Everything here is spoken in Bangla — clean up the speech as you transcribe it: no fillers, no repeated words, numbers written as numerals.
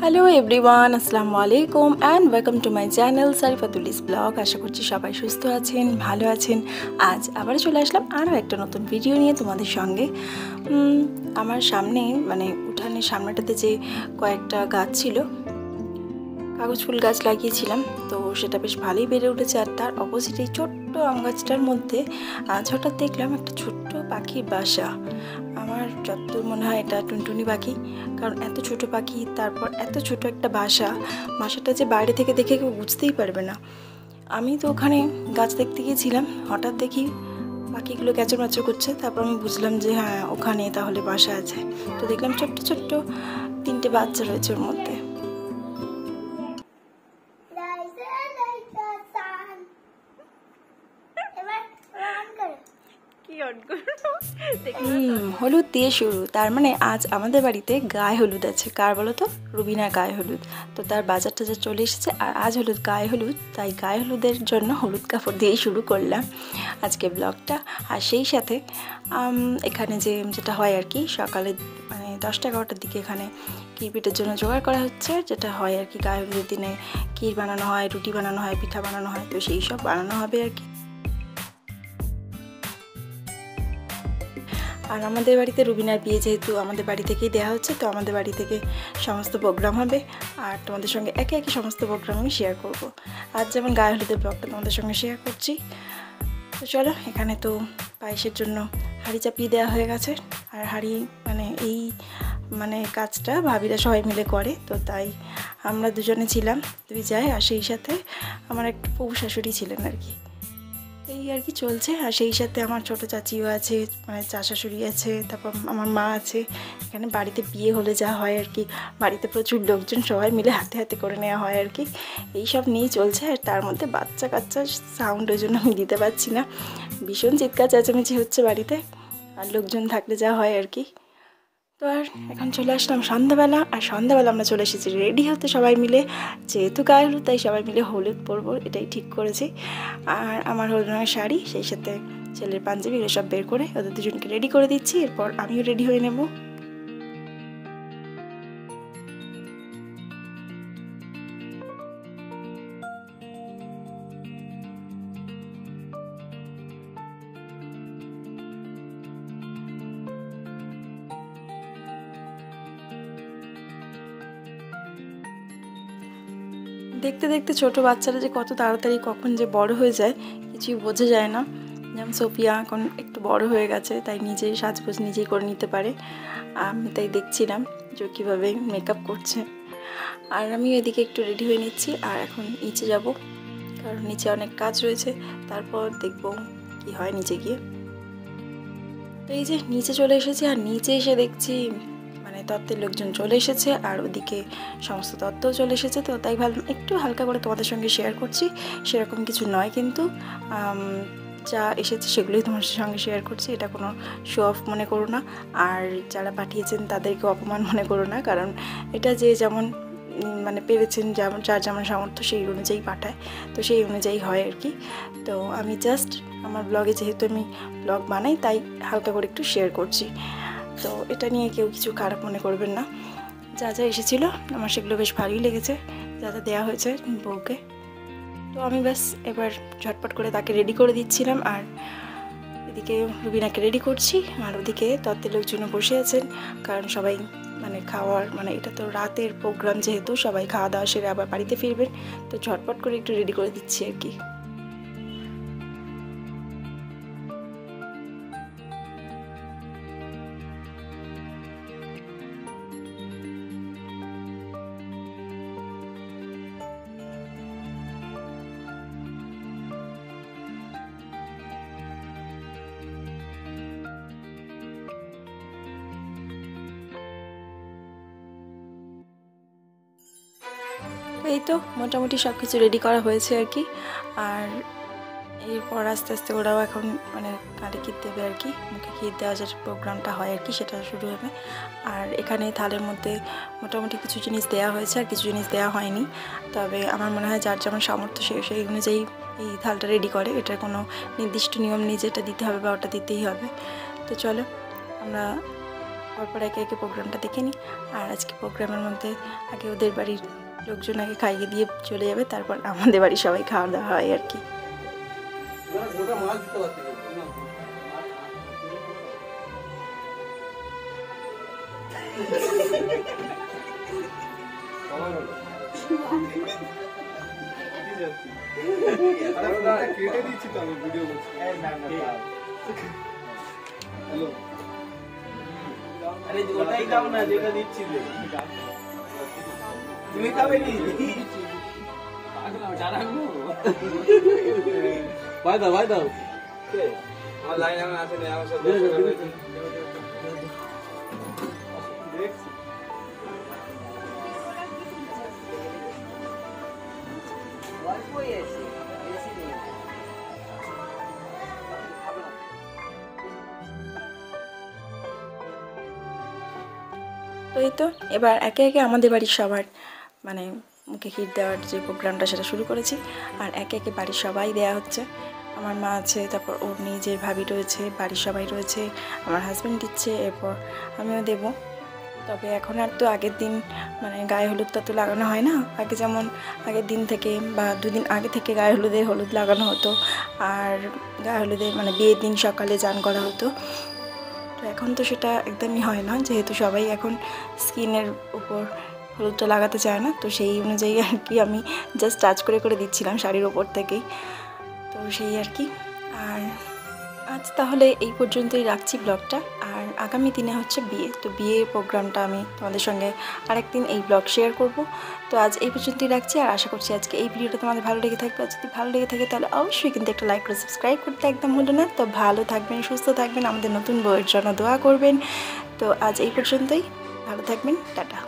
হ্যালো এভরিওয়ান, আসসালামু আলাইকুম and welcome to my channel সারিফাতুলিস ব্লগ। আশা করছি সবাই সুস্থ আছেন, ভালো আছেন। আজ আবার চলে আসলাম আরও একটা নতুন ভিডিও নিয়ে তোমাদের সঙ্গে। আমার সামনে উঠানের সামনেটাতে যে কয়েকটা গাছ ছিল, কাগজ ফুল গাছ লাগিয়েছিলাম, তো সেটা বেশ ভালোই বেড়ে উঠেছে। আর তার অপোজিটে ছোট্ট আম গাছটার মধ্যে হঠাৎ দেখলাম একটা ছোট্ট পাখির বাসা। আমার যতদূর মনে হয় এটা টুনটুনি পাখি, কারণ এত ছোট পাখি, তারপর এত ছোট একটা বাসাটা যে বাইরে থেকে দেখে কেউ বুঝতেই পারবে না। আমি তো ওখানে গাছ দেখতে গিয়েছিলাম, হঠাৎ দেখি পাখিগুলো ক্যাচরম্যাচর করছে। তারপর আমি বুঝলাম যে হ্যাঁ, ওখানে তাহলে বাসা আছে। তো দেখলাম ছোট্ট ছোট্ট 3টে বাচ্চা রয়েছে ওর মধ্যে। হলুদ দিয়ে শুরু, তার মানে আজ আমাদের বাড়িতে গায়ে হলুদ আছে। কার বলো তো? রুবিনার গায়ে হলুদ। তো তার বাজার টাজার চলে এসেছে, আর আজ গায়ে হলুদ, তাই গায়ে হলুদের জন্য হলুদ কাপড় দিয়েই শুরু করলাম আজকে ব্লগটা। আর সেই সাথে এখানে যেটা হয় আর কি, সকালে 10টা-11টার দিকে এখানে ক্ষীর পিঠের জন্য জোগাড় করা হচ্ছে। যেটা হয় আর কি, গায়ে হলুদের দিনে ক্ষীর বানানো হয়, রুটি বানানো হয়, পিঠা বানানো হয়, তো সেই সব বানানো হবে আর কি। আর আমাদের বাড়িতে রুবিনার বিয়ে যেহেতু আমাদের বাড়ি থেকেই দেওয়া হচ্ছে, তো আমাদের বাড়ি থেকে সমস্ত প্রোগ্রাম হবে, আর তোমাদের সঙ্গে একে একে সমস্ত প্রোগ্রাম আমি শেয়ার করব। আজ যেমন গায়ে হলুদের ব্লগটা তোমাদের সঙ্গে শেয়ার করছি। তো চলো, এখানে তো পায়েসের জন্য হাঁড়ি চাপিয়ে দেওয়া হয়ে গেছে। আর হাঁড়ি এই কাজটা ভাবিরা সবাই মিলে করে, তো তাই আমরা দুজনে ছিলাম, দুই যাই, আর সেই সাথে আমার একটা পৌষ শাশুড়ি ছিলেন আর কি। এই আর কি চলছে। আর সেই সাথে আমার ছোটো চাচিও আছে, চা শাশুড়ি আছে, তারপর আমার মা আছে। এখানে বাড়িতে বিয়ে হলে যা হয় আর কি, বাড়িতে প্রচুর লোকজন, সবাই মিলে হাতে হাতে করে নেওয়া হয় আর কি। এই সব নিয়েই চলছে। আর তার মধ্যে বাচ্চা কাচ্চা সাউন্ড, ওই জন্য আমি দিতে পারছি না। ভীষণ চিৎকার চেঁচামেচি হচ্ছে বাড়িতে, আর লোকজন থাকলে যা হয় আর কি। তো আর এখন চলে আসলাম সন্ধ্যাবেলা, আর সন্ধ্যাবেলা আমরা চলে এসেছি রেডি হতে সবাই মিলে। যেহেতু গায়ে হলুদ, তাই সবাই মিলে হলুদ পরবো, এটাই ঠিক করেছি। আর আমার হলুদ রঙের শাড়ি, সেই সাথে ছেলের পাঞ্জাবি, এগুলো সব বের করে ওদের দুজনকে রেডি করে দিচ্ছি। এরপর আমিও রেডি হয়ে নেব। দেখতে দেখতে ছোট বাচ্চারা যে কত তাড়াতাড়ি কখন যে বড় হয়ে যায় কিছুই বোঝা যায় না। যেমন সোফিয়া এখন একটু বড় হয়ে গেছে, তাই নিজেই সাজগোজ নিজেই করে নিতে পারে। আমি তাই দেখছিলাম যে কীভাবে মেকআপ করছে। আর আমি এদিকে একটু রেডি হয়ে নিচ্ছি, আর এখন নিচে যাব, কারণ নিচে অনেক কাজ রয়েছে। তারপর দেখব কি হয় নিচে গিয়ে। তো এই যে নিচে চলে এসেছি, আর নিচে এসে দেখছি তত্ত্বের লোকজন চলে এসেছে, আর ওদিকে সমস্ত তত্ত্বও চলে এসেছে। তো তাই ভাবলাম একটু হালকা করে তোমাদের সঙ্গে শেয়ার করছি। সেরকম কিছু নয় কিন্তু, যা এসেছে সেগুলোই তোমার সঙ্গে শেয়ার করছি। এটা কোনো শো অফ মনে করো না, আর যারা পাঠিয়েছেন তাদেরকে অপমান মনে করো না, কারণ এটা যে যেমন পেরেছেন, যেমন যার যেমন সামর্থ্য সেই অনুযায়ী পাঠায়, তো সেই অনুযায়ী হয় আর কি। তো আমি জাস্ট আমার ব্লগে, যেহেতু আমি ব্লগ বানাই, তাই হালকা করে একটু শেয়ার করছি। তো এটা নিয়ে কেউ কিছু খারাপ মনে করবেন না। যা যা এসেছিলো আমার সেগুলো বেশ ভালোই লেগেছে, যা যা দেওয়া হয়েছে বউকে। তো আমি ব্যাস এবার ঝটপট করে তাকে রেডি করে দিচ্ছিলাম, আর এদিকে রুবিনাকে রেডি করছি, আর ওদিকে তত্ত্বের লোকজনও বসে আছেন, কারণ সবাই খাওয়ার এটা তো রাতের প্রোগ্রাম, যেহেতু সবাই খাওয়া দাওয়া সেরে আবার বাড়িতে ফিরবেন, তো ঝটপট করে একটু রেডি করে দিচ্ছি আর কি। এই তো মোটামুটি সব কিছু রেডি করা হয়েছে আর কি। আর এরপর আস্তে আস্তে ওরাও এখন কালে ক্ষীর দেবে আর কি, মুখে ক্ষীর দেওয়া যে প্রোগ্রামটা হয় আর কি, সেটা শুরু হবে। আর এখানে থালের মধ্যে মোটামুটি কিছু জিনিস দেওয়া হয়েছে, আর কিছু জিনিস দেওয়া হয়নি। তবে আমার মনে হয় যার যেমন সামর্থ্য সেই অনুযায়ী এই থালটা রেডি করে। এটার কোনো নির্দিষ্ট নিয়ম নেই যে এটা দিতে হবে বা ওটা দিতেই হবে। তো চলো আমরা পরপর একে একে প্রোগ্রামটা দেখে নিই। আর আজকে প্রোগ্রামের মধ্যে আগে ওদের বাড়ির লোকজন আগে খাইয়ে দিয়ে চলে যাবে, তারপর আমাদের বাড়ির সবাই খাওয়া দাওয়া হয় আর কি। আরে ওটাই দাও না যেটা দিচ্ছি তুমি খাবে কি ভাই দাও আমার লাইন এখন আসে না, আমার সাথে দেখছি অল্পই আছে, বেশি নেই। তো এই তো এবার একে একে আমাদের বাড়ির সবার মানে মুখে ক্ষীর দেওয়ার যে প্রোগ্রামটা সেটা শুরু করেছি। আর একে একে বাড়ির সবাই দেয়া হচ্ছে। আমার মা আছে, তারপর ওর নিজের ভাবি রয়েছে, বাড়ির সবাই রয়েছে, আমার হাজব্যান্ড দিচ্ছে, এরপর আমিও দেবো। তবে এখন আর তো আগের দিন মানে গায়ে হলুদটা তো লাগানো হয় না, আগে যেমন আগের দিন থেকে বা দুদিন আগে থেকে গায়ে হলুদ লাগানো হতো। আর গায়ে হলুদে মানে বিয়ের দিন সকালে চান করা হতো। তো এখন তো সেটা একদমই হয় না, যেহেতু সবাই এখন স্কিনের উপর হলুদটা লাগাতে চায় না। তো সেই অনুযায়ী আর কি আমি জাস্ট টাচ করে করে দিচ্ছিলাম শাড়ির ওপর থেকেই। তো সেই আর কি। আর আজ তাহলে এই পর্যন্তই রাখছি ব্লগটা। আর আগামী দিনে হচ্ছে বিয়ে, তো বিয়ের প্রোগ্রামটা আমি তোমাদের সঙ্গে আরেকদিন এই ব্লগ শেয়ার করব। তো আজ এই পর্যন্তই রাখছি। আর আশা করছি আজকে এই ভিডিওটা তোমাদের ভালো লেগে থাকবে। আর যদি ভালো লেগে থাকে তাহলে অবশ্যই কিন্তু একটা লাইক করে সাবস্ক্রাইব করতে একদম ভুলো না। তো ভালো থাকবেন, সুস্থ থাকবেন, আমাদের নতুন বউয়ের জন্য দোয়া করবেন। তো আজ এই পর্যন্তই, ভালো থাকবেন, টাটা।